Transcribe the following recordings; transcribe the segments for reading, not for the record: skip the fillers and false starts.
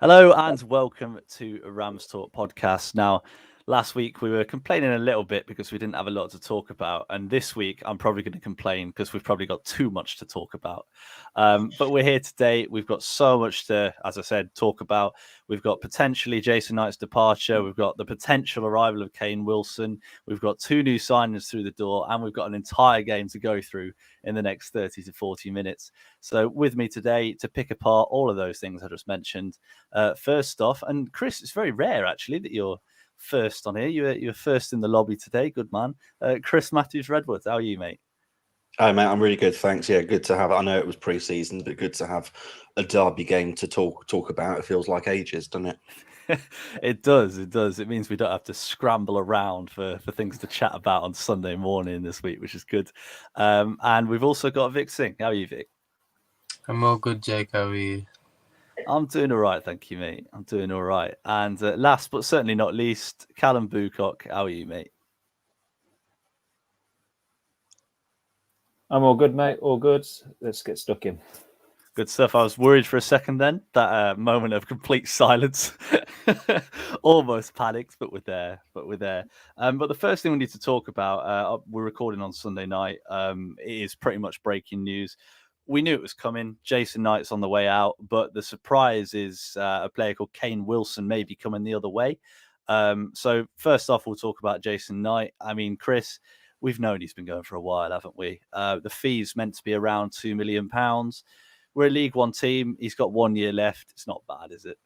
Hello and welcome to Rams Talk podcast. Now, last week we were complaining a little bit because we didn't have a lot to talk about. And this week I'm probably going to complain because we've probably got too much to talk about. But we're here today. We've got so much to, as I said, talk about. We've got potentially Jason Knight's departure. We've got the potential arrival of Kane Wilson. We've got 2 new signings through the door. And we've got an entire game to go through in the next 30 to 40 minutes. So with me today to pick apart all of those things I just mentioned, first off, and Chris, it's very rare actually that you're first on here. You're first in the lobby today. Good man. Chris Matthews Redwood, how are you, mate? Hi, mate. I'm really good, thanks. Yeah, good to have. I know it was pre-season, but good to have a derby game to talk about. It feels like ages, doesn't it? It does. It means we don't have to scramble around for things to chat about on Sunday morning this week, which is good. And we've also got Vic Singh. How are you, Vic? I'm all good, Jake. How are you? I'm doing all right, thank you, mate. I'm doing all right. And last but certainly not least, Callum Bucock. How are you, mate? I'm all good, mate. All good. Let's get stuck in. Good stuff. I was worried for a second then, that moment of complete silence. Almost panicked, but we're there. But the first thing we need to talk about, we're recording on Sunday night. It is pretty much breaking news. We knew it was coming. Jason Knight's on the way out, but the surprise is a player called Kane Wilson may be coming the other way. So first off, we'll talk about Jason Knight. I mean, Chris, we've known he's been going for a while, haven't we? The fee's meant to be around £2 million. We're a League One team. He's got 1 year left. It's not bad, is it?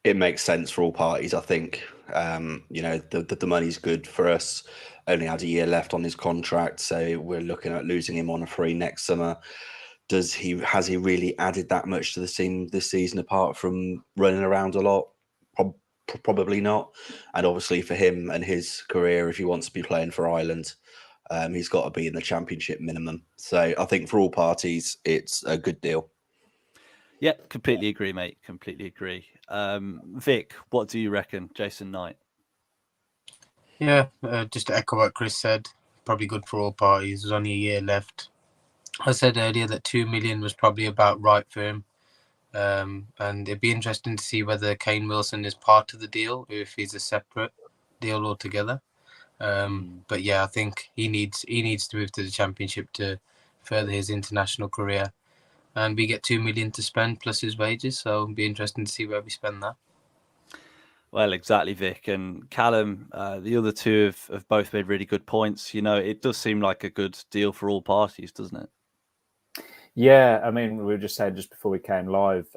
It makes sense for all parties, I think. The money's good for us. Only had a year left on his contract, so we're looking at losing him on a free next summer. Has he really added that much to the team this season apart from running around a lot? Probably not. And obviously for him and his career, if he wants to be playing for Ireland, he's got to be in the Championship minimum. So I think for all parties, it's a good deal. Yeah, completely agree, mate. Completely agree. Vic, what do you reckon, Jason Knight? Yeah, just to echo what Chris said, probably good for all parties. There's only a year left. I said earlier that 2 million was probably about right for him. And it'd be interesting to see whether Kane Wilson is part of the deal or if he's a separate deal altogether. But yeah, I think he needs to move to the Championship to further his international career. And we get 2 million to spend plus his wages, so it'll be interesting to see where we spend that. Well, exactly, Vic. And Callum, the other two have both made really good points. You know, it does seem like a good deal for all parties, doesn't it? Yeah, I mean, we were just saying just before we came live,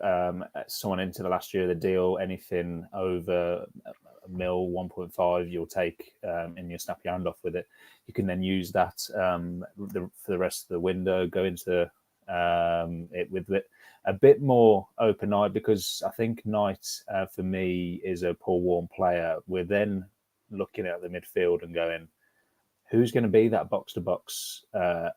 someone into the last year of the deal, anything over a mil, 1.5, you'll take and you snap your hand off with it. You can then use that for the rest of the window, go into it with it a bit more open eye, because I think Knight for me is a Paul Warne player. We're then looking at the midfield and going, who's going to be that box to box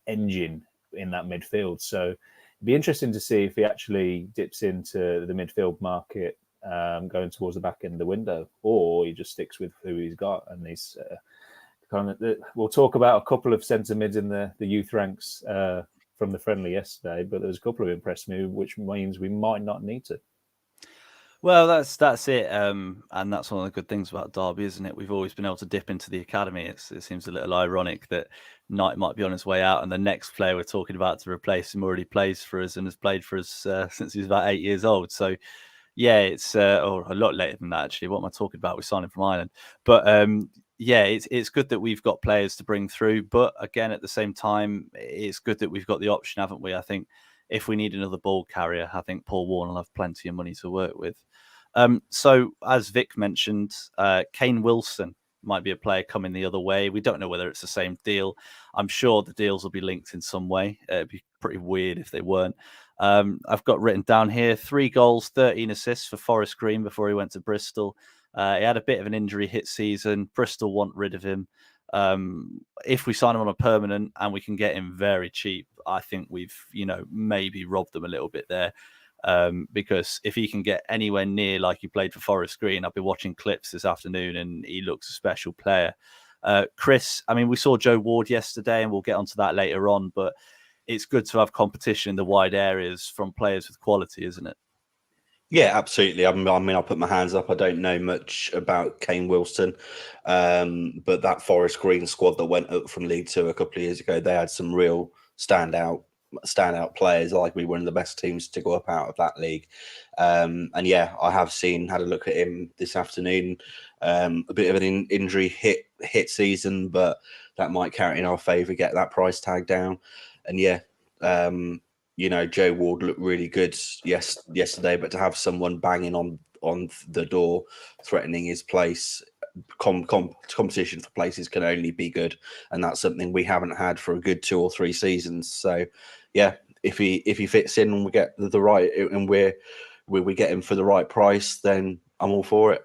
engine in that midfield? So it'd be interesting to see if he actually dips into the midfield market going towards the back end of the window, or he just sticks with who he's got. And he's we'll talk about a couple of centre mids in the youth ranks from the friendly yesterday, but there's a couple of impressed me, which means we might not need to. Well, that's it, and that's one of the good things about Derby, isn't it? We've always been able to dip into the academy. It seems a little ironic that Knight might be on his way out, and the next player we're talking about to replace him already plays for us and has played for us since he was about 8 years old. So, yeah, it's or a lot later than that, actually. What am I talking about? We're signing from Ireland. But, yeah, it's good that we've got players to bring through. But, again, at the same time, it's good that we've got the option, haven't we? I think if we need another ball carrier, I think Paul Warne will have plenty of money to work with. So, as Vic mentioned, Kane Wilson might be a player coming the other way. We don't know whether it's the same deal. I'm sure the deals will be linked in some way. It'd be pretty weird if they weren't. I've got written down here 3 goals, 13 assists for Forest Green before he went to Bristol. He had a bit of an injury hit season. Bristol want rid of him. If we sign him on a permanent and we can get him very cheap, I think we've, maybe robbed them a little bit there. Because if he can get anywhere near like he played for Forest Green, I've been watching clips this afternoon and he looks a special player. Chris, I mean, we saw Joe Ward yesterday and we'll get onto that later on, but it's good to have competition in the wide areas from players with quality, isn't it? Yeah, absolutely. I mean, I'll put my hands up. I don't know much about Kane Wilson, but that Forest Green squad that went up from League Two a couple of years ago, they had some real standout players. Like, we were one of the best teams to go up out of that league. And yeah, I have had a look at him this afternoon. A bit of an injury hit season, but that might count in our favour. Get that price tag down, and yeah. Joe Ward looked really good yesterday, but to have someone banging on the door, threatening his place, competition for places can only be good, and that's something we haven't had for a good 2 or 3 seasons. So, yeah, if he fits in and we get the right, and we get him for the right price, then I'm all for it.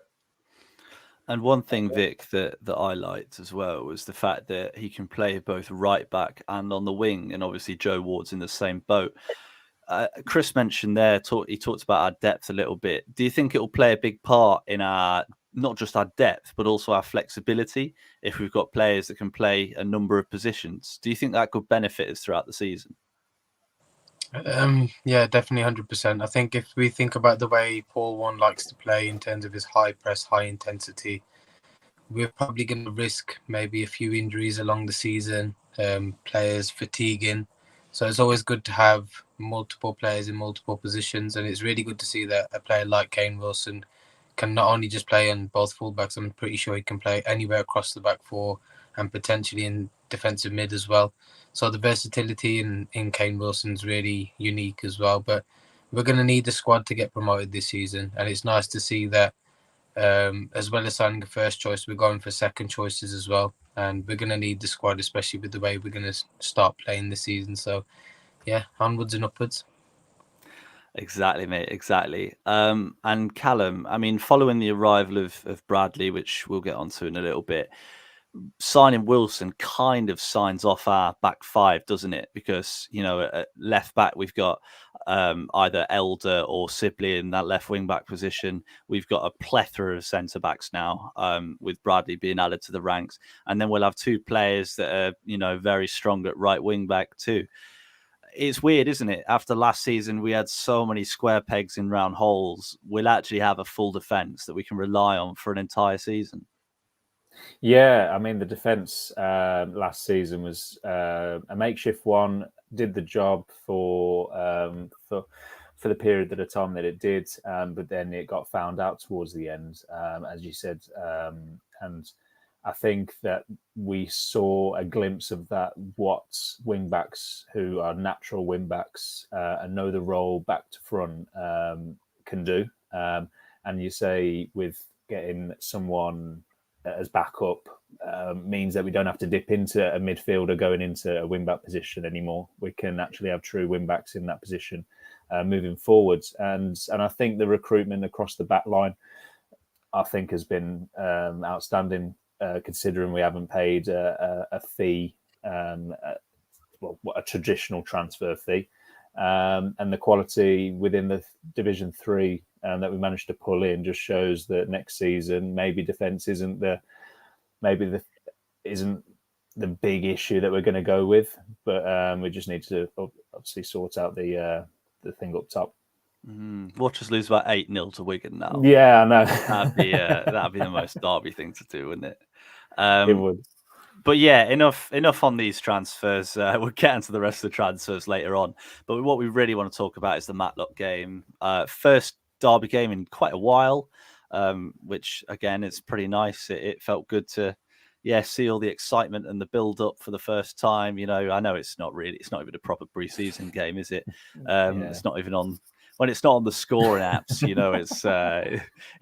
And one thing, Vic, that I liked as well was the fact that he can play both right back and on the wing, and obviously Joe Ward's in the same boat. Chris mentioned there, he talked about our depth a little bit. Do you think it will play a big part in our, not just our depth, but also our flexibility if we've got players that can play a number of positions? Do you think that could benefit us throughout the season? Yeah, definitely 100%. I think if we think about the way Paul Warne likes to play in terms of his high press, high intensity, we're probably going to risk maybe a few injuries along the season, players fatiguing. So it's always good to have multiple players in multiple positions, and it's really good to see that a player like Kane Wilson can not only just play on both fullbacks, I'm pretty sure he can play anywhere across the back four and potentially in defensive mid as well. So the versatility in Kane Wilson's really unique as well. But we're going to need the squad to get promoted this season, and it's nice to see that as well as signing a first choice, we're going for second choices as well. And we're going to need the squad, especially with the way we're going to start playing this season. So, yeah, onwards and upwards. Exactly, mate. Exactly. And Callum, I mean, following the arrival of Bradley, which we'll get onto in a little bit, signing Wilson kind of signs off our back five, doesn't it? Because, at left back, we've got either Elder or Sibley in that left wing back position. We've got a plethora of centre backs now, with Bradley being added to the ranks. And then we'll have 2 players that are, very strong at right wing back too. It's weird, isn't it? After last season, we had so many square pegs in round holes. We'll actually have a full defence that we can rely on for an entire season. Yeah, I mean, the defence last season was a makeshift one. Did the job for the period of time that it did, but then it got found out towards the end, as you said. And I think that we saw a glimpse of that, what wing-backs who are natural wing-backs and know the role back to front can do. And you say with getting someone as backup means that we don't have to dip into a midfielder going into a wing-back position anymore. We can actually have true wing-backs in that position moving forwards. And I think the recruitment across the back line, I think, has been outstanding. Considering we haven't paid a fee, a traditional transfer fee, and the quality within the Division 3 that we managed to pull in just shows that next season maybe defence isn't the big issue that we're going to go with, but we just need to obviously sort out the thing up top. Watch us lose about 8-0 to Wigan now. Yeah, I know. that'd be the most Derby thing to do, wouldn't it? It would. But yeah, enough on these transfers. We'll get into the rest of the transfers later on. But what we really want to talk about is the Matlock game. First Derby game in quite a while, which again, it's pretty nice. It felt good to see all the excitement and the build up for the first time. I know it's not even a proper pre-season game, is it? It's not even on. When it's not on the scoring apps,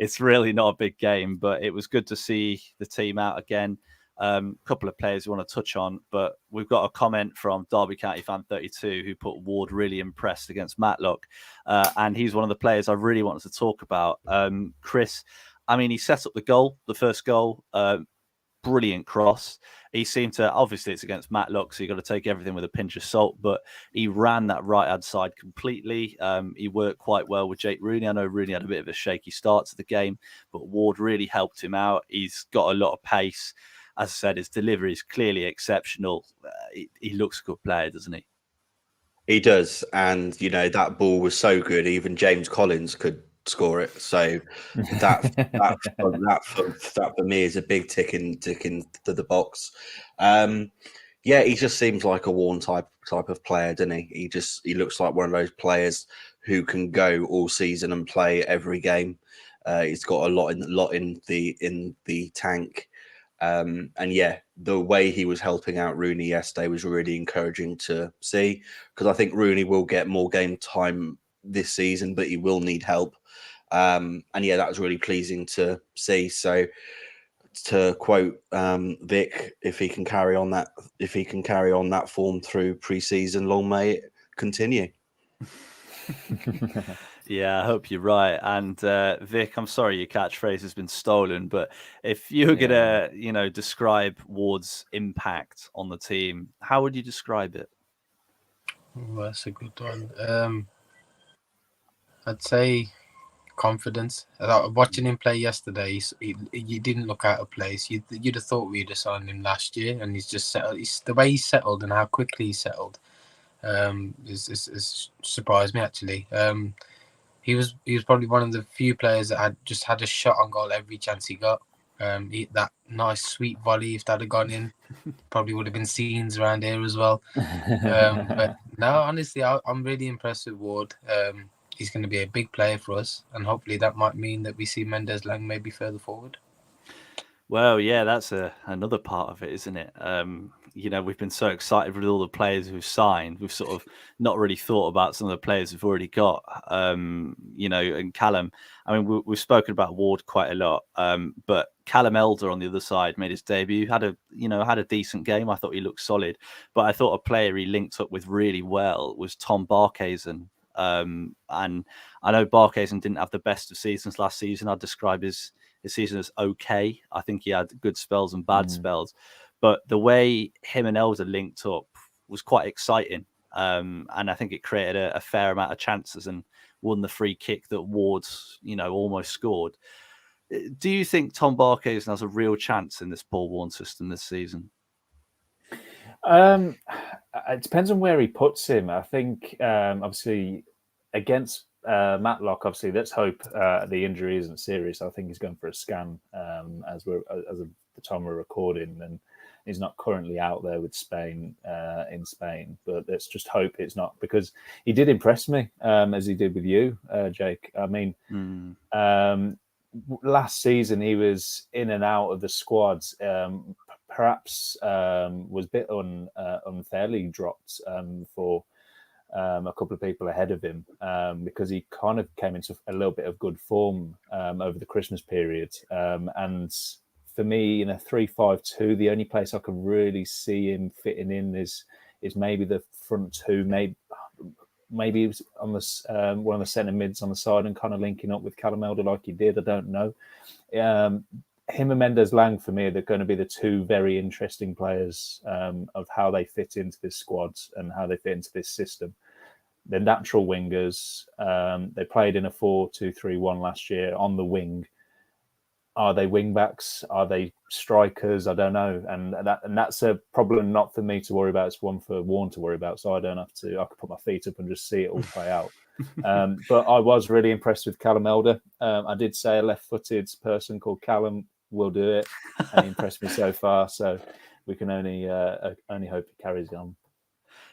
it's really not a big game. But it was good to see the team out again. Couple of players we want to touch on, but we've got a comment from Derby County Fan 32 who put Ward really impressed against Matlock, and he's one of the players I really wanted to talk about. Chris, I mean, he set up the first goal. Brilliant cross. He seemed to, obviously it's against Matlock, so you've got to take everything with a pinch of salt, but he ran that right hand side completely. He worked quite well with Jake Rooney. I know Rooney had a bit of a shaky start to the game, but Ward really helped him out. He's got a lot of pace. As I said, his delivery is clearly exceptional. He looks a good player, doesn't he? He does. And, that ball was so good. Even James Collins could score it. So that for me is a big tick into the box. Yeah, he just seems like a Warren type of player, doesn't he? He looks like one of those players who can go all season and play every game. He's got a lot in the tank. And yeah, the way he was helping out Rooney yesterday was really encouraging to see, because I think Rooney will get more game time this season, but he will need help. And yeah, that was really pleasing to see. So to quote Vic, if he can carry on that form through pre-season, long may it continue. Yeah, I hope you're right. And Vic, I'm sorry your catchphrase has been stolen, but if you were gonna, describe Ward's impact on the team, how would you describe it? Well, that's a good one. I'd say confidence. Watching him play yesterday, he didn't look out of place. You'd have thought we'd have signed him last year, and he's just settled. The way he's settled and how quickly he settled is surprised me actually. He was probably one of the few players that had a shot on goal every chance he got. That nice sweet volley, if that had gone in, probably would have been scenes around here as well. But no, honestly, I'm really impressed with Ward. He's going to be a big player for us, and hopefully that might mean that we see Mendes-Lang maybe further forward. Well, yeah, that's another part of it, isn't it? We've been so excited with all the players who've signed. We've sort of not really thought about some of the players we've already got. And Callum, I mean, we've spoken about Ward quite a lot, but Callum Elder on the other side made his debut. Had a decent game. I thought he looked solid, but I thought a player he linked up with really well was Tom Barkhuizen. And I know Barkhuizen didn't have the best of seasons last season. I'd describe his season as okay. I think he had good spells and bad spells, but the way him and Elder linked up was quite exciting. And I think it created a fair amount of chances and won the free kick that Ward, almost scored. Do you think Tom Barkhuizen has a real chance in this Paul Warne system this season? It depends on where he puts him. I think obviously against Matlock, obviously let's hope the injury isn't serious. I think he's going for a scan as of the time we're recording, and he's not currently out there with Spain in Spain. But let's just hope it's not, because he did impress me as he did with you, Jake. I mean, last season he was in and out of the squads. Perhaps was a bit unfairly dropped for a couple of people ahead of him because he kind of came into a little bit of good form over the Christmas period. And for me, in a 3-5-2, the only place I could really see him fitting in is maybe the front two, maybe he was on the one of the centre mids on the side and kind of linking up with Callum Elder like he did. I don't know. Him and Mendes-Lang, for me, they're going to be the two very interesting players of how they fit into this squad and how they fit into this system. They're natural wingers. They played in a 4-2-3-1 last year on the wing. Are they wing backs? Are they strikers? I don't know. And that's a problem not for me to worry about. It's one for Warne to worry about. So I don't have to. I can put my feet up and just see it all play out. But I was really impressed with Callum Elder. I did say a left-footed person called Callum will do it, and he impressed me so far. So we can only hope he carries on.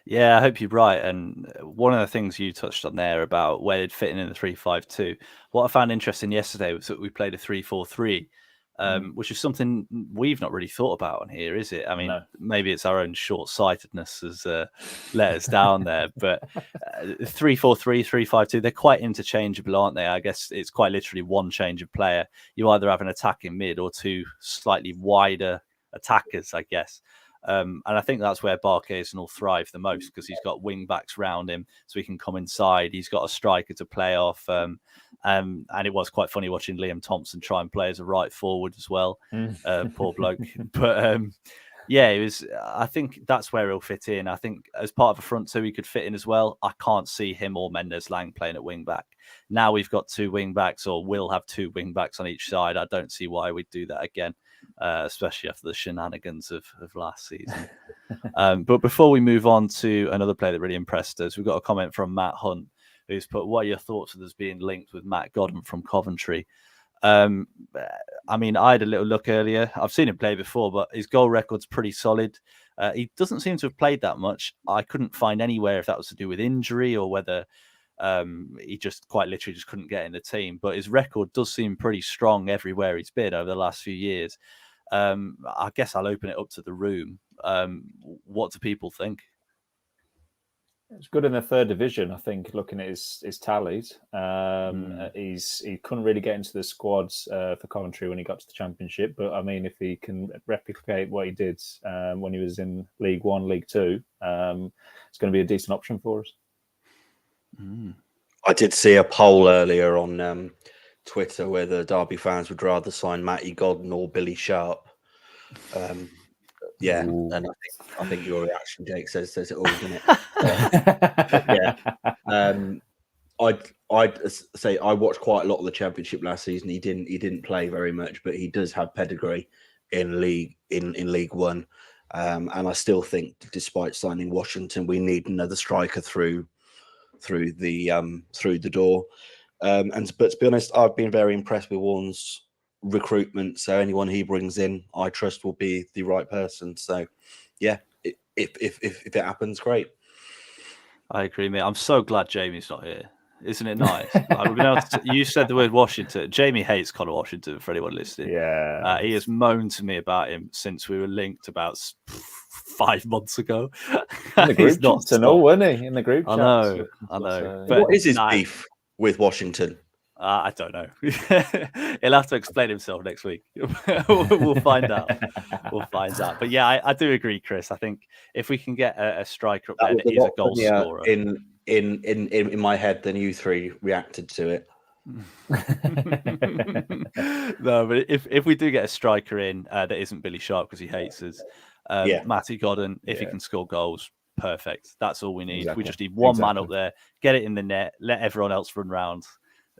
Yeah, I hope you're right. And one of the things you touched on there about where it'd fit in the 3-5-2, what I found interesting yesterday was that we played a 3-4-3, which is something we've not really thought about on here, is it? I mean, maybe it's our own short-sightedness has let us down there, but 3-4-3, 3-5-2, they're quite interchangeable, aren't they? I guess it's quite literally one change of player. You either have an attacking mid or two slightly wider attackers, I guess. And I think that's where Barkhuizen will thrive the most, because he's got wing backs round him, so he can come inside. He's got a striker to play off. And it was quite funny watching Liam Thompson try and play as a right forward as well. Poor bloke. But yeah, it was. I think that's where he'll fit in. I think as part of a front two, he could fit in as well. I can't see him or Mendes-Lang playing at wing back. Now we've got two wing backs, or will have two wing backs on each side. I don't see why we'd do that again. Especially after the shenanigans of last season. But before we move on to another player that really impressed us, we've got a comment from Matt Hunt, who's put, what are your thoughts of this being linked with Matt Godden from Coventry? I mean, I had a little look earlier. I've seen him play before, but his goal record's pretty solid. He doesn't seem to have played that much. I couldn't find anywhere if that was to do with injury or whether he just quite literally just couldn't get in the team. But his record does seem pretty strong everywhere he's been over the last few years. I guess I'll open it up to the room. What do people think? It's good in the third division, I think, looking at his tallies. He couldn't really get into the squads for Coventry when he got to the Championship. But, I mean, if he can replicate what he did when he was in League One, League Two, it's going to be a decent option for us. I did see a poll earlier on Twitter where the Derby fans would rather sign Matty Godden or Billy Sharp. Yeah, Ooh. and I think your reaction, Jake, says it all, doesn't it? I'd say I watched quite a lot of the Championship last season. He didn't play very much, but he does have pedigree in League One. And I still think, despite signing Washington, we need another striker through the door. But to be honest, I've been very impressed with Warren's recruitment. So anyone he brings in, I trust will be the right person. So yeah, if it happens, great. I agree, mate. I'm so glad Jamie's not here. Isn't it nice? You said the word Washington. Jamie hates Connor Washington, for anyone listening. Yeah. He has moaned to me about him since we were linked about 5 months ago. In the group chat to know, wasn't he? In the group chat. I know. But what is his beef with Washington? I don't know. He'll have to explain himself next week. We'll find out. But yeah, I do agree, Chris. I think if we can get a striker up there that is a goal scorer. In my head than you three reacted to it. No, but if we do get a striker in that isn't Billy Sharp because he hates us, Matty Godden, if he can score goals, perfect. That's all we need. Exactly. We just need one man up there, get it in the net, let everyone else run round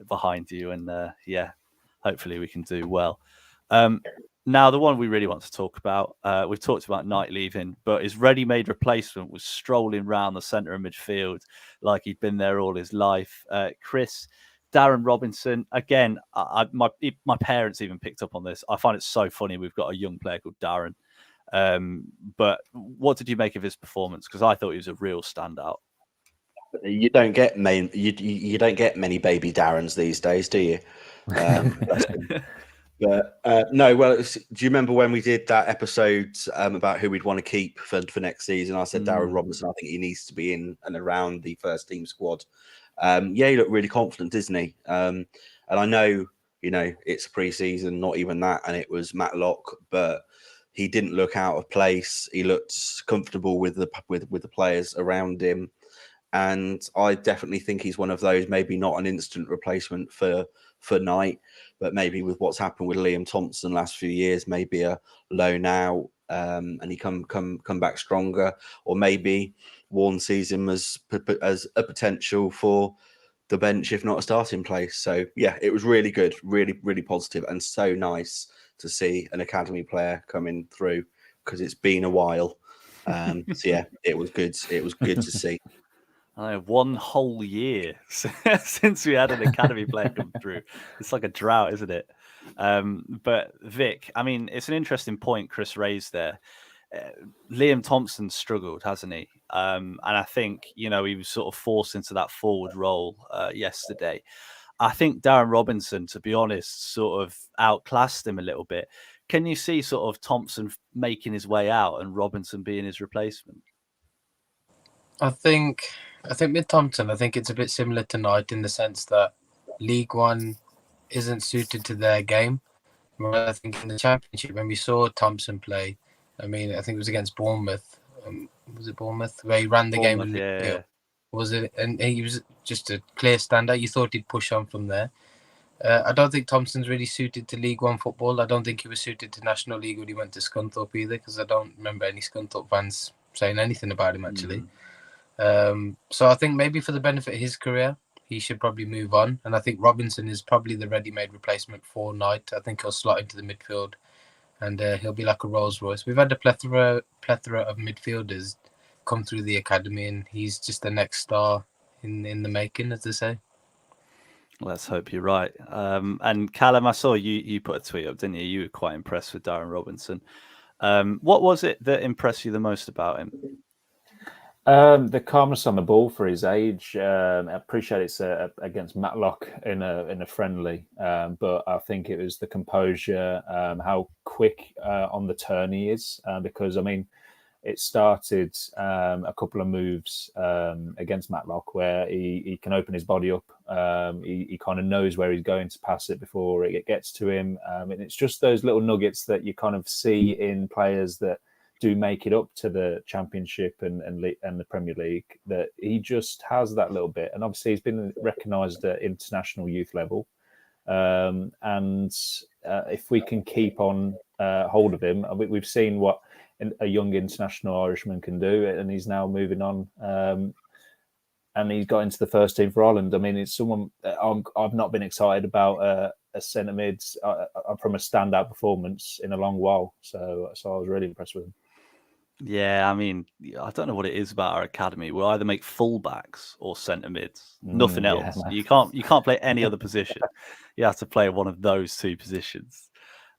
behind you, and hopefully we can do well. Now, the one we really want to talk about, we've talked about Knight leaving, but his ready-made replacement was strolling round the centre of midfield like he'd been there all his life. Chris, Darren Robinson, again, my parents even picked up on this. I find it so funny we've got a young player called Darren. But what did you make of his performance? Because I thought he was a real standout. You don't get many baby Darrens these days, do you? But no. Well, do you remember when we did that episode about who we'd want to keep for next season? I said Darren Robinson. I think he needs to be in and around the first team squad. He looked really confident, isn't he? And I know, it's pre-season, not even that, and it was Matlock, but he didn't look out of place. He looked comfortable with the players around him. And I definitely think he's one of those, maybe not an instant replacement for Knight, but maybe with what's happened with Liam Thompson last few years, maybe a loan out and he come back stronger, or maybe Warren sees him as a potential for the bench, if not a starting place. So yeah, it was really good, really, really positive, and so nice to see an academy player coming through because it's been a while. So yeah, it was good. It was good to see. I know, 1 whole year since we had an academy player come through. It's like a drought, isn't it? But Vic, I mean, it's an interesting point Chris raised there. Liam Thompson struggled, hasn't he? And I think, he was sort of forced into that forward role yesterday. I think Darren Robinson, to be honest, sort of outclassed him a little bit. Can you see sort of Thompson making his way out and Robinson being his replacement? I think with Thompson, I think it's a bit similar to Knight in the sense that League One isn't suited to their game. Well, I think in the Championship, when we saw Thompson play, I think it was against Bournemouth. Was it Bournemouth? Where he ran the game with Liverpool. Was it? And he was just a clear standout. You thought he'd push on from there. I don't think Thompson's really suited to League One football. I don't think he was suited to National League when he went to Scunthorpe either, because I don't remember any Scunthorpe fans saying anything about him, actually. So I think maybe for the benefit of his career, he should probably move on. And I think Robinson is probably the ready-made replacement for Knight. I think he'll slot into the midfield and he'll be like a Rolls Royce. We've had a plethora of midfielders come through the academy, and he's just the next star in the making, as they say. Let's hope you're right. And Callum, I saw you put a tweet up, didn't you? You were quite impressed with Darren Robinson. What was it that impressed you the most about him? The calmness on the ball for his age. I appreciate it's against Matlock in a friendly, but I think it was the composure, how quick on the turn he is. Because I mean, it started a couple of moves against Matlock where he can open his body up. He kind of knows where he's going to pass it before it gets to him, and it's just those little nuggets that you kind of see in players that do make it up to the Championship and the Premier League, that he just has that little bit. And obviously he's been recognised at international youth level. And if we can keep on hold of him, we've seen what a young international Irishman can do, and he's now moving on. And he's got into the first team for Ireland. I mean, it's someone I've not been excited about a centre mid from a standout performance in a long while. So I was really impressed with him. Yeah, I mean, I don't know what it is about our academy. We'll either make fullbacks or centre mids. Nothing else. Yeah, You can't play any other position. You have to play one of those two positions.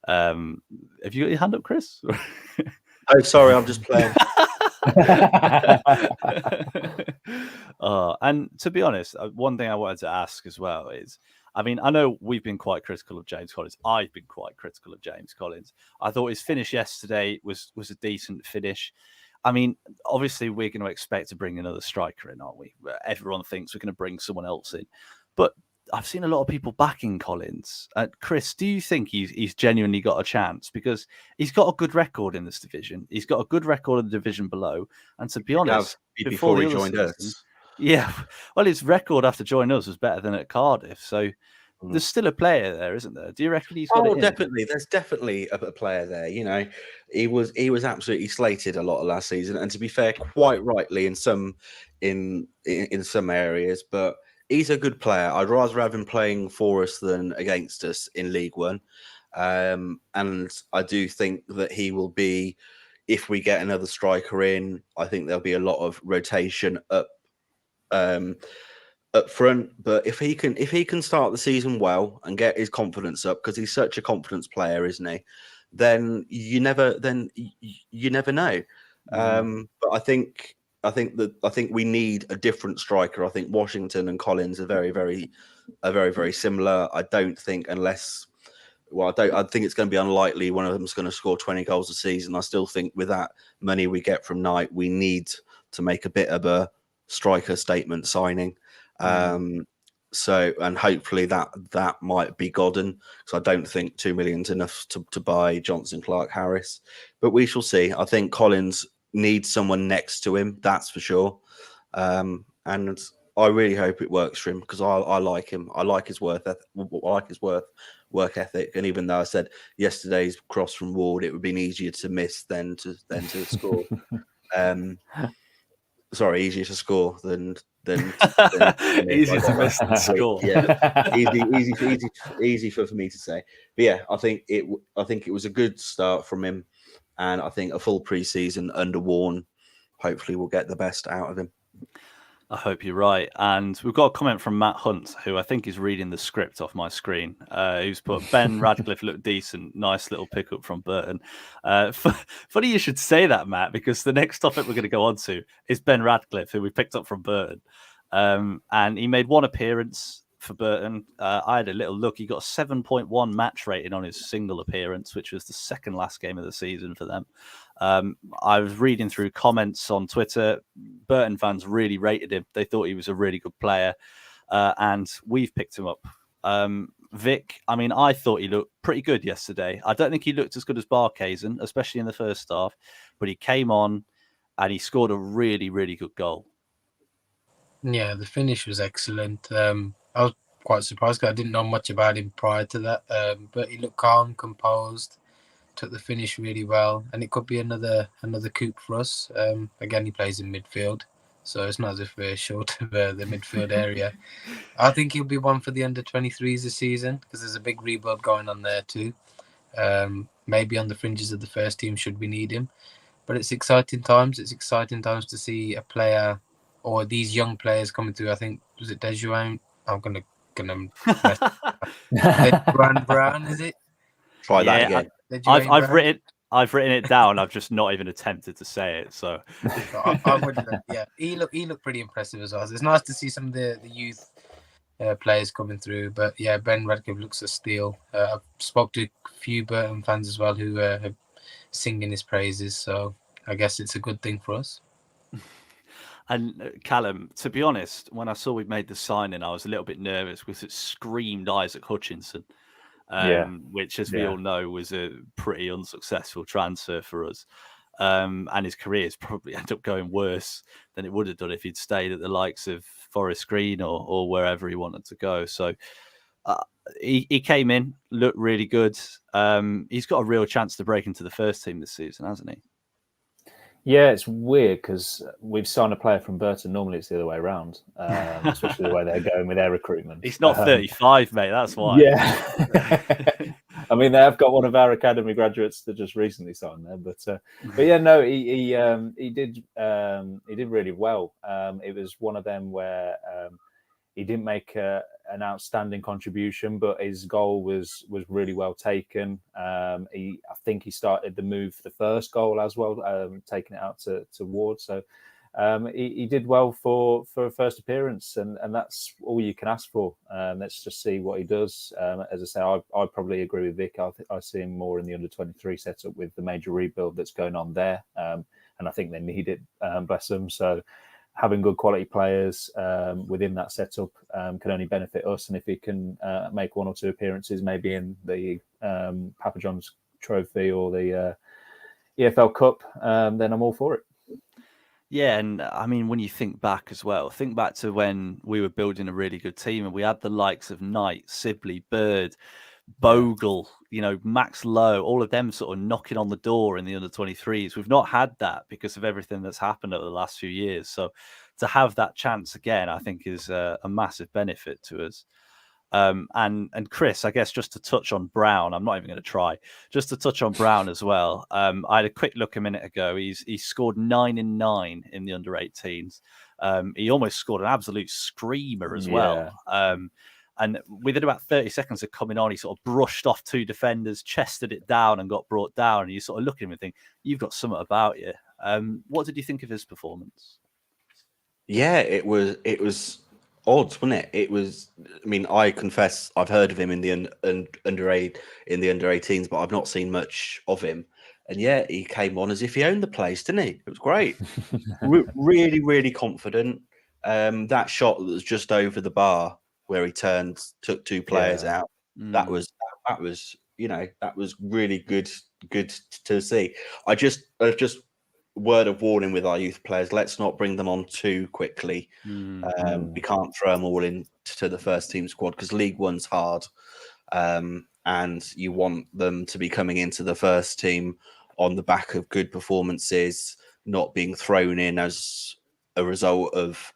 Have you got your hand up, Chris? Oh, sorry, I'm just playing. And to be honest, one thing I wanted to ask as well is, I mean, I know we've been quite critical of James Collins. I've been quite critical of James Collins. I thought his finish yesterday was a decent finish. I mean, obviously we're going to expect to bring another striker in, aren't we? Everyone thinks we're going to bring someone else in. But I've seen a lot of people backing Collins. Chris, do you think he's genuinely got a chance? Because he's got a good record in this division. He's got a good record in the division below. And to be honest, before he joined us. Yeah, well, his record after joining us was better than at Cardiff. So there's still a player there, isn't there? Do you reckon he's got it in? Definitely. There's definitely a player there. You know, he was absolutely slated a lot of last season, and to be fair, quite rightly in some areas. But he's a good player. I'd rather have him playing for us than against us in League One. And I do think that he will be, if we get another striker in, I think there'll be a lot of rotation up front. But if he can start the season well and get his confidence up, because he's such a confidence player, isn't he? Then you never know. But I think we need a different striker. I think Washington and Collins are very similar. I don't think I think it's going to be unlikely one of them's going to score 20 goals a season. I still think with that money we get from Knight, we need to make a bit of a striker statement signing. So, and hopefully that might be Godden, because I don't think 2 million's enough to buy Johnson, Clark, Harris. But we shall see. I think Collins needs someone next to him, that's for sure. And I really hope it works for him, because I like him. I like his work ethic. And even though I said yesterday's cross from Ward, it would be easier to miss than to score. Sorry, easier to score than easier to miss than score. Yeah, easy for me to say. But yeah, I think it was a good start from him, and I think a full pre-season under Warne, hopefully we'll get the best out of him. I hope you're right. And we've got a comment from Matt Hunt, who I think is reading the script off my screen. Who's put, Ben Radcliffe looked decent. Nice little pickup from Burton. Funny you should say that, Matt, because the next topic we're going to go on to is Ben Radcliffe, who we picked up from Burton. And he made one appearance for Burton. I had a little look. He got a 7.1 match rating on his single appearance, which was the second last game of the season for them. I was reading through comments on Twitter. Burton fans really rated him. They thought he was a really good player, and we've picked him up. Vic, I mean, I thought he looked pretty good yesterday. I don't think he looked as good as Barkhuizen, especially in the first half, but he came on and he scored a really, really good goal. Yeah, the finish was excellent. I was quite surprised because I didn't know much about him prior to that, but he looked calm, composed, took the finish really well, and it could be another coup for us. Again, he plays in midfield, so it's not as if we're short of the midfield area. I think he'll be one for the under-23s this season, because there's a big rebuild going on there too. Maybe on the fringes of the first team should we need him. But it's exciting times. It's exciting times to see a player or these young players coming through. I think was it Dejuan? I'm gonna mess. Dejuan Brown, is it? Try that again. I've written it down. I've just not even attempted to say it. So I would, yeah, he looked pretty impressive as well. It's nice to see some of the youth players coming through. But yeah, Ben Radcliffe looks a steal. I've spoke to a few Burton fans as well who have singing his praises. So I guess it's a good thing for us. And Callum, to be honest, when I saw we'd made the signing, I was a little bit nervous because it screamed Isaac Hutchinson. Which, as we all know, was a pretty unsuccessful transfer for us. And his career's probably ended up going worse than it would have done if he'd stayed at the likes of Forest Green or wherever he wanted to go. So he came in, looked really good. He's got a real chance to break into the first team this season, hasn't he? Yeah, it's weird because we've signed a player from Burton. Normally it's the other way around, especially the way they're going with their recruitment. He's not 35, mate. That's why. Yeah. I mean, they have got one of our academy graduates that just recently signed there, but yeah, no, he did really well. It was one of them where he didn't make an outstanding contribution, but his goal was really well taken. I think he started the move for the first goal as well, taking it out to Ward. So he did well for a first appearance, and that's all you can ask for. Let's just see what he does. As I say, I probably agree with Vic. I see him more in the under-23 setup with the major rebuild that's going on there, and I think they need it. Bless them. So having good quality players within that setup can only benefit us. And if he can make one or two appearances, maybe in the Papa John's Trophy or the EFL Cup, then I'm all for it. Yeah, and I mean, when you think back as well, think back to when we were building a really good team and we had the likes of Knight, Sibley, Bird, Bogle, Max Lowe, all of them sort of knocking on the door in the under-23s. We've not had that because of everything that's happened over the last few years. So to have that chance again, I think is a massive benefit to us. And Chris, I guess just to touch on Brown, I'm not even going to try, just to touch on Brown as well. I had a quick look a minute ago. He scored 9 in 9 in the under-18s. He almost scored an absolute screamer as well. And within about 30 seconds of coming on, he sort of brushed off two defenders, chested it down and got brought down. And you sort of look at him and think, you've got something about you. What did you think of his performance? Yeah, it was odd, wasn't it? It was. I mean, I confess I've heard of him in the under-18s, but I've not seen much of him. And yeah, he came on as if he owned the place, didn't he? It was great. Really, really confident. That shot that was just over the bar where he turned, took two players out. That was really good to see. I just word of warning with our youth players: let's not bring them on too quickly. We can't throw them all into the first team squad because League One's hard, and you want them to be coming into the first team on the back of good performances, not being thrown in as a result of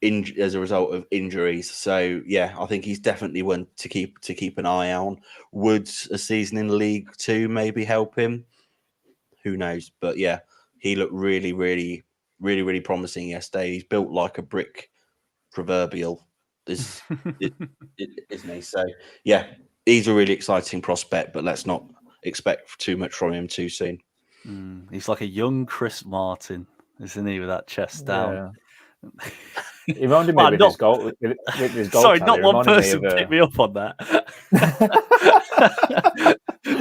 injuries. So yeah, I think he's definitely one to keep an eye on. Would a season in League Two maybe help him? Who knows? But yeah, he looked really, really, really, really promising yesterday. He's built like a brick, proverbial, isn't he? So yeah, he's a really exciting prospect, but let's not expect too much from him too soon. He's like a young Chris Martin, isn't he, with that chest down? He reminded me with his goal. Sorry, not one person picked me up on that.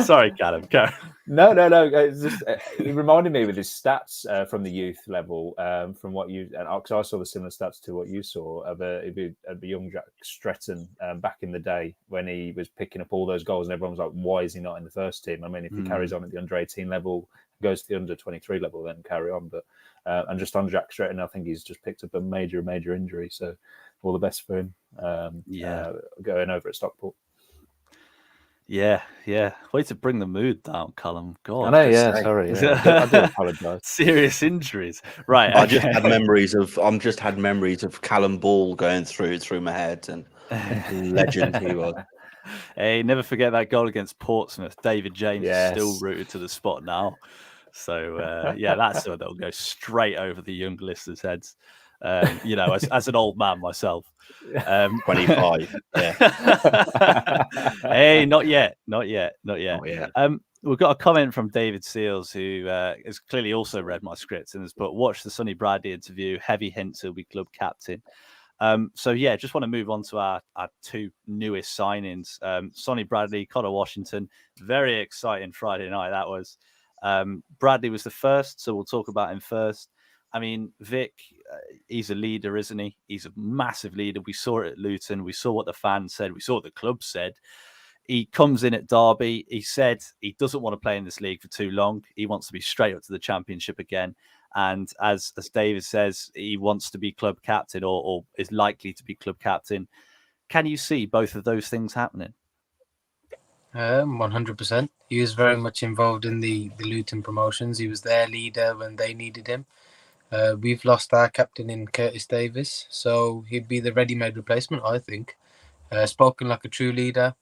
Sorry, Callum. Go. No. It's just, he reminded me with his stats from the youth level, from what you, and because I saw the similar stats to what you saw of a young Jack Stretton back in the day when he was picking up all those goals, and everyone was like, "Why is he not in the first team?" I mean, if he carries on at the under-18 level, goes to the under-23 level, then carry on. But and just on Jack Stretton, I think he's just picked up a major injury. So all the best for him. Going over at Stockport. Yeah. Way to bring the mood down, Callum. God, I know. Yeah, sorry. Yeah. I do apologise. Serious injuries, right? I just had memories of Callum Ball going through my head, and legend he was. Hey, never forget that goal against Portsmouth. David James is still rooted to the spot now. So that's one that'll go straight over the young listeners' heads. You know, as an old man myself. 25. Yeah. Hey, not yet. Not yet. We've got a comment from David Seals, who has clearly also read my script and has put, watch the Sonny Bradley interview, heavy hints he'll be club captain. So yeah, just want to move on to our two newest signings. Sonny Bradley, Connor Washington, very exciting Friday night that was. Bradley was the first, so we'll talk about him first. I mean, Vic, he's a leader, isn't he? He's a massive leader. We saw it at Luton. We saw what the fans said. We saw what the club said. He comes in at Derby. He said he doesn't want to play in this league for too long. He wants to be straight up to the Championship again. And as David says, he wants to be club captain or is likely to be club captain. Can you see both of those things happening? 100%. He was very much involved in the Luton promotions. He was their leader when they needed him. We've lost our captain in Curtis Davis, so he'd be the ready-made replacement, I think. Spoken like a true leader.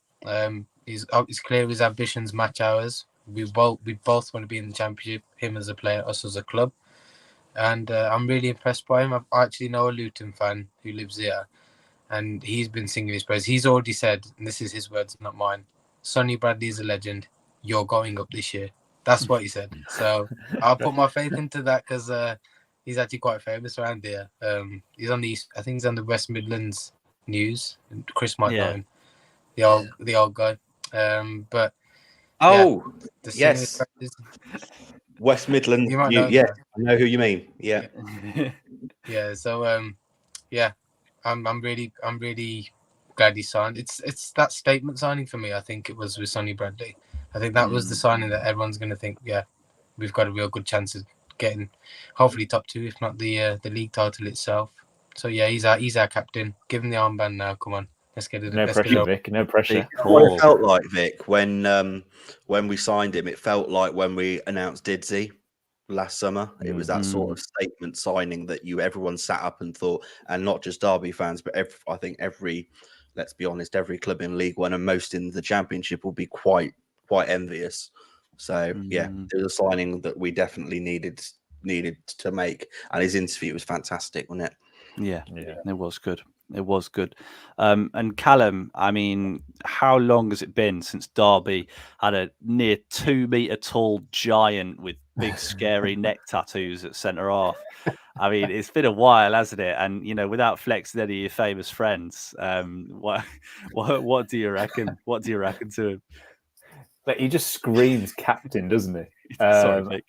It's clear his ambitions match ours. We both want to be in the Championship, him as a player, us as a club. And I'm really impressed by him. I actually know a Luton fan who lives here, and he's been singing his praise. He's already said, and this is his words, not mine, Sonny Bradley is a legend. You're going up this year. That's what he said. So I'll put my faith into that because he's actually quite famous around here. He's on I think he's on the West Midlands News. Chris might know him, the old guy. But yes, West Midlands. I know who you mean. Yeah, yeah. So I'm really glad he signed. It's that statement signing for me. I think it was with Sonny Bradley. I think that was the signing that everyone's going to think, yeah, we've got a real good chance of getting hopefully top two, if not the league title itself. So yeah, he's our captain. Give him the armband now. Come on, let's get it. No pressure, Vic. No pressure. What it felt like, Vic, when we signed him, it felt like when we announced Didsey last summer. It was that sort of statement signing that everyone sat up and thought, and not just Derby fans, but I think let's be honest, every club in League One and most in the Championship will be quite envious. So yeah, it was a signing that we definitely needed to make, and his interview was fantastic, wasn't it? Yeah, it was good. It was good. And Callum, I mean, how long has it been since Derby had a near 2 meter tall giant with big scary neck tattoos at centre half? I mean, it's been a while, hasn't it? And you know, without flexing any of your famous friends, what do you reckon? What do you reckon to him? But he just screams captain, doesn't he? Sorry, Vic.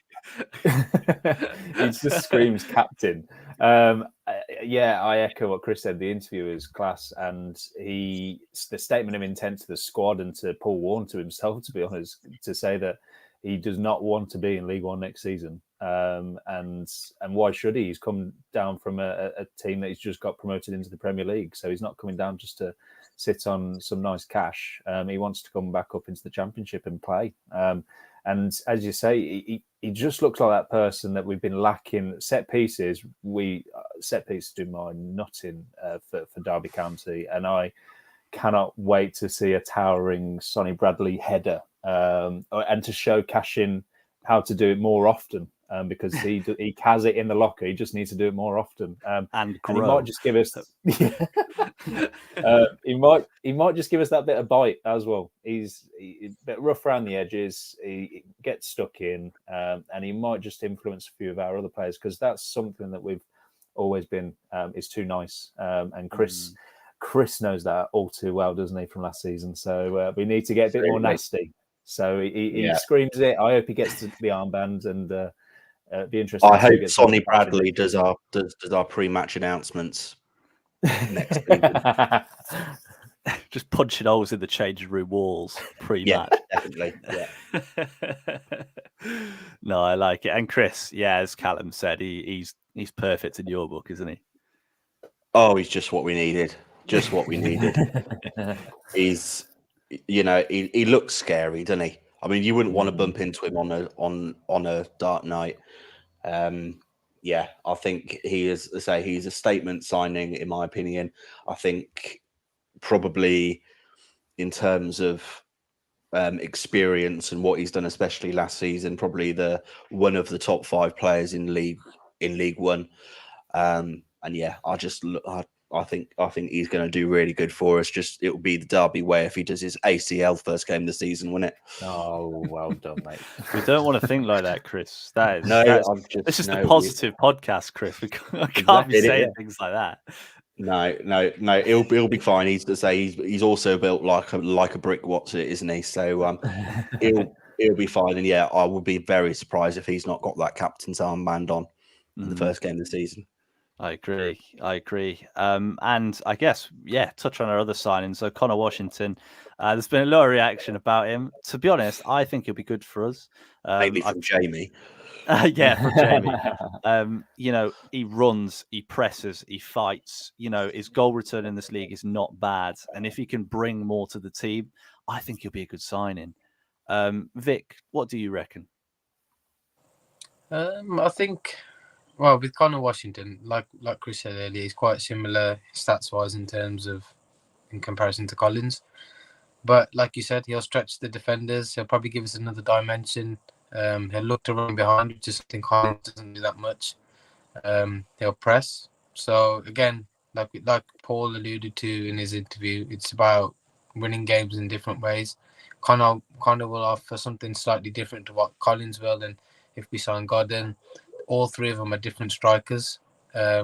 He just screams captain. Yeah, I echo what Chris said. The interview is class, and the statement of intent to the squad and to Paul Warne, to himself, to be honest, to say that he does not want to be in League One next season. And why should he? He's come down from a team that he's just got promoted into the Premier League, so he's not coming down just to sit on some nice cash. He wants to come back up into the Championship and play. And as you say, he just looks like that person that we've been lacking. Set pieces do my nutting for Derby County, and I cannot wait to see a towering Sonny Bradley header and to show Cashin how to do it more often. Because he has it in the locker, he just needs to do it more often. And he might just give us. He might just give us that bit of bite as well. He's a bit rough around the edges. He gets stuck in, and he might just influence a few of our other players because that's something that we've always been is too nice. And Chris knows that all too well, doesn't he, from last season? So we need to get a bit more nasty. So he screams it. I hope he gets to the armband and. Be interesting. I hope Sonny Bradley does our pre-match announcements next season. Just punching holes in the changing room walls pre-match. Yeah, definitely. Yeah. No, I like it. And Chris, as Callum said, he's perfect in your book, isn't he? Oh, he's just what we needed. Just what we needed. He's, he looks scary, doesn't he? I mean, you wouldn't want to bump into him on a dark night. I think he's a statement signing, in my opinion. I think probably in terms of experience and what he's done, especially last season, probably one of the top 5 players in League One. And yeah, I think he's going to do really good for us. Just it will be the Derby way if he does his ACL first game of the season, wouldn't it? Oh, well done, mate. We don't want to think like that, Chris. This is the no, positive podcast, Chris. I can't be Exactly, saying yeah. things like that. No. He'll be fine. He's also built like a brick. What's it, isn't he? So he'll be fine. And yeah, I would be very surprised if he's not got that captain's armband on in the first game of the season. I agree. And I guess, touch on our other signings. So Connor Washington, there's been a lot of reaction about him. To be honest, I think he'll be good for us. Maybe from Jamie. For Jamie. He runs, he presses, he fights. His goal return in this league is not bad. And if he can bring more to the team, I think he'll be a good signing. Vic, what do you reckon? I think, well, with Connor Washington, like Chris said earlier, he's quite similar stats-wise in comparison to Collins. But like you said, he'll stretch the defenders. He'll probably give us another dimension. He'll look to run behind, which is something Collins doesn't do that much. He'll press. So again, like Paul alluded to in his interview, it's about winning games in different ways. Connor will offer something slightly different to what Collins will, and if we sign Godden, all three of them are different strikers,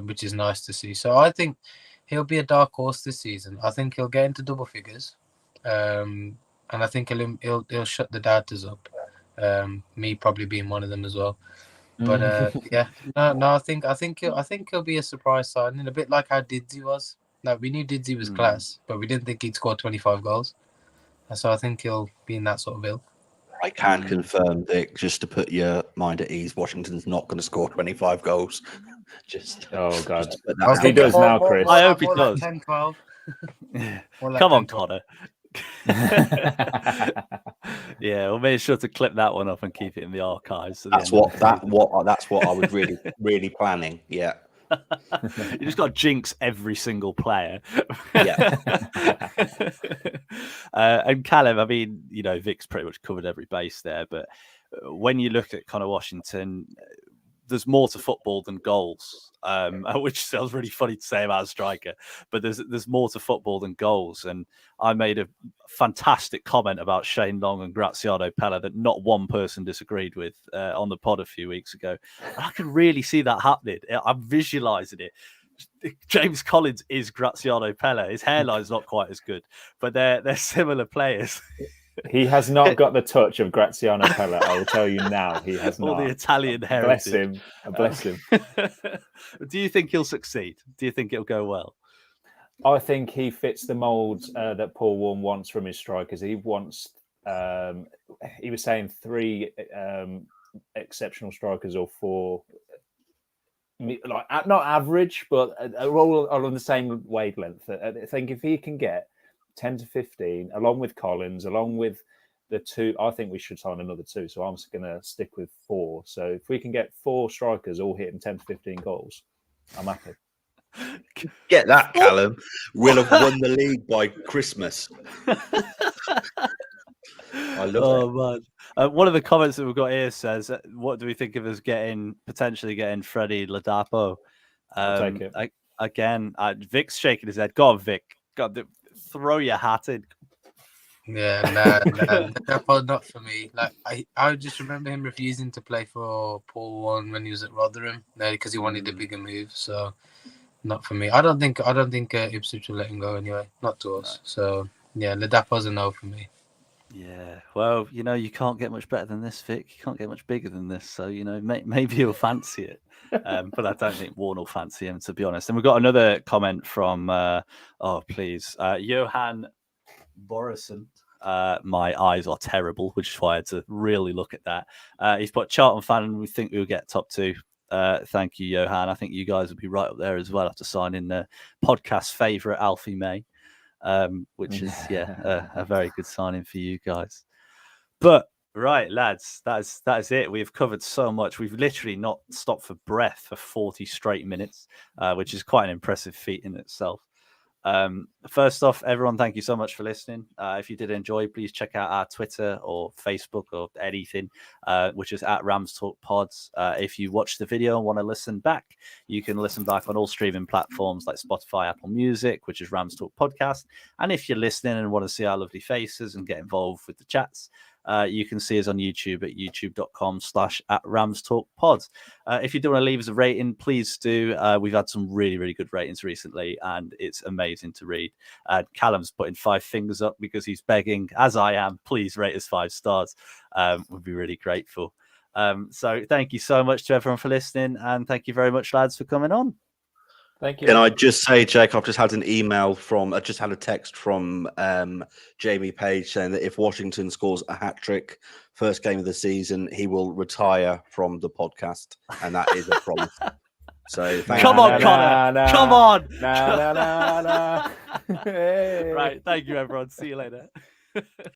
which is nice to see. So I think he'll be a dark horse this season. I think he'll get into double figures, and I think he'll shut the doubters up. Me probably being one of them as well. But I think he'll be a surprise signing, a bit like how Didzy was. Like, we knew Didzy was class, but we didn't think he'd score 25 goals. So I think he'll be in that sort of ilk. I can confirm, Vic, just to put your mind at ease, Washington's not going to score 25 goals. Oh, God. Just put that He does now, Chris. I hope he does. 10, 12. Come on, Connor. We'll make sure to clip that one up and keep it in the archives. That's what I was really, really planning. Yeah. You just got to jinx every single player. Yeah. And Callum, I mean, Vic's pretty much covered every base there, but when you look at Connor Washington, there's more to football than goals, which sounds really funny to say about a striker, but there's more to football than goals. And I made a fantastic comment about Shane Long and Graziano Pella that not one person disagreed with on the pod a few weeks ago. And I can really see that happening. I'm visualizing it. James Collins is Graziano Pella. His hairline's not quite as good, but they're similar players. He has not got the touch of Graziano Pella. I will tell you now, he has not. All the Italian heritage. Bless him. Do you think he'll succeed? Do you think it'll go well? I think he fits the mould that Paul Warne wants from his strikers. He wants, he was saying 3 exceptional strikers or 4, like not average, but all on the same wavelength. I think if he can get 10 to 15, along with Collins, along with the 2, I think we should sign another 2. So I'm just going to stick with 4. So if we can get 4 strikers all hitting 10 to 15 goals, I'm happy. Get that, Callum. We'll have won the league by Christmas. I love it. Man. One of the comments that we've got here says, what do we think of us potentially getting Freddie Ladapo? I'll take it. Again, Vic's shaking his head. Go on, Vic. God, throw your hat in. Yeah, Ladapo not for me. Like, I just remember him refusing to play for Paul Warne when he was at Rotherham, because he wanted a bigger move. So, not for me. I don't think Ipswich will let him go anyway. Not to us. So yeah, Ladapo's a no for me. Yeah, well, you can't get much better than this, Vic. You can't get much bigger than this. So, maybe you'll fancy it. But I don't think Warne will fancy him, to be honest. And we've got another comment from, Johan Borison. My eyes are terrible, which is why I had to really look at that. He's put Charlton fan, and we think we'll get top 2. Thank you, Johan. I think you guys will be right up there as well after signing the podcast favourite Alfie May. Which is a very good signing for you guys. But right, lads, that is it. We've covered so much. We've literally not stopped for breath for 40 straight minutes, which is quite an impressive feat in itself. First off, everyone, thank you so much for listening. If you did enjoy, please check out our Twitter or Facebook or anything, which is at Rams Talk Pods. If you watch the video and want to listen back, you can listen back on all streaming platforms like Spotify, Apple Music, which is Rams Talk Podcast. And if you're listening and want to see our lovely faces and get involved with the chats, you can see us on YouTube at youtube.com/@RamsTalkPod. If you do want to leave us a rating, please do. We've had some really, really good ratings recently, and it's amazing to read. Callum's putting 5 fingers up because he's begging, as I am, please rate us 5 stars. We'd be really grateful. So thank you so much to everyone for listening, and thank you very much, lads, for coming on. Thank you. Can I just say, Jake, I've just had a text from Jamie Page saying that if Washington scores a hat trick, first game of the season, he will retire from the podcast, and that is a promise. So come on, Connor. Come on. Hey. Right. Thank you, everyone. See you later.